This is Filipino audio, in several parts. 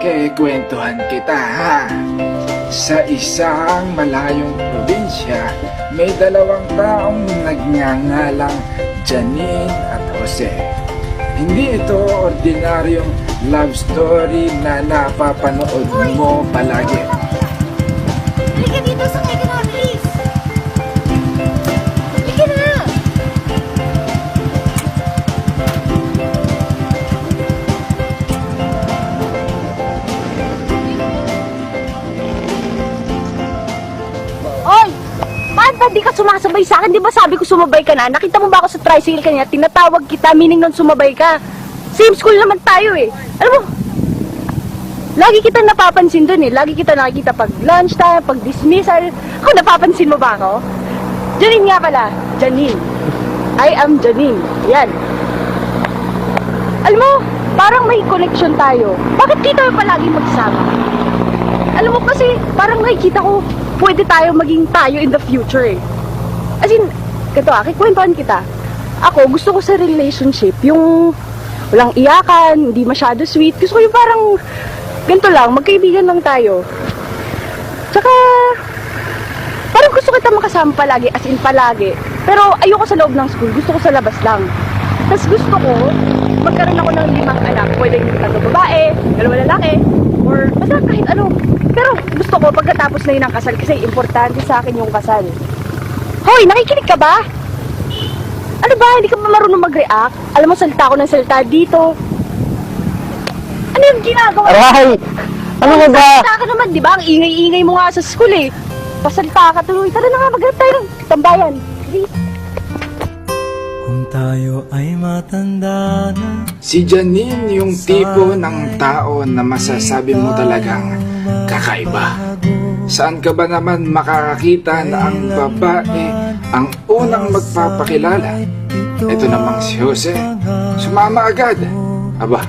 Kikwentuhan kita ha. Sa isang malayong probinsya, may dalawang taong nagngangalang Janine at Jose. Hindi ito ordinaryong love story na napapanood mo palagi. Halika dito sa kay Canoris! Halika na! Oy! Ba't di ka sumasabay sa akin? Di ba sabi ko sumabay ka na? Nakita mo ba ako sa tricycle kanina? Tinatawag kita, meaning nun sumabay ka. Same school naman tayo eh. Alam mo, lagi kita napapansin dun eh. Lagi kita nakikita pag lunchtime, pag dismissal. Ako, napapansin mo ba ako? Janine nga pala. Janine. I am Janine. Yan. Alam mo, parang may connection tayo. Bakit di tayo palagi magsama? Alam mo kasi, parang nakikita ko, pwede tayo maging tayo in the future eh. As in, ganito kikwentuhan kita. Ako, gusto ko sa relationship, yung walang iyakan, hindi masyado sweet. Gusto ko yung parang, ganito lang, magkaibigan lang tayo. Tsaka, parang gusto kita makasama palagi, as in palagi. Pero ayoko sa loob ng school, gusto ko sa labas lang. Tapos gusto ko, magkaroon ako ng 5 anak. Pwedeng 3 babae, 2 lalaki, or basta kahit ano. Pero gusto ko pagkatapos na yun ang kasal kasi importante sa akin yung kasal. Hoy, nakikinig ka ba? Ano ba, hindi ka ba marunong mag-react? Alam mo, salita ko ng salita dito. Ano yung ginagawa? Aray! Ano ka ba? Salita ka naman, di ba? Ang ingay-ingay mo nga sa school eh. Pasalita ka tuloy. Tara na nga, mag-react tayo ng tambayan. Please. Kung tayo ay matanda na. Si Janine yung tipo ng tao na masasabi mo talagang kakaiba. Saan ka ba naman makakakita na ang babae ang unang magpapakilala? Ito namang si Jose, sumama agad. Aba,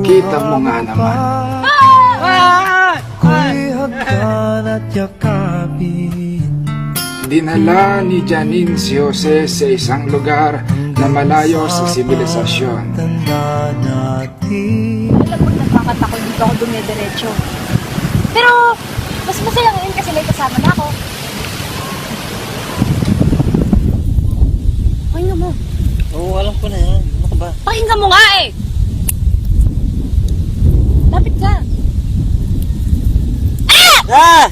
kita mo nga naman. Ako'y hagdan at yakapin. Dinala ni Janine si Jose sa isang lugar na malayo sa sibilisasyon. Tanda natin. Alam mo, nagkakata ko dito ako dumidiretso. Pero, mas masaya ngayon kasi may kasama na ako. Pahinga mo. Oo, alam ko na yan. Ano ka ba? Pahinga mo nga eh! Lapit ka. Ah!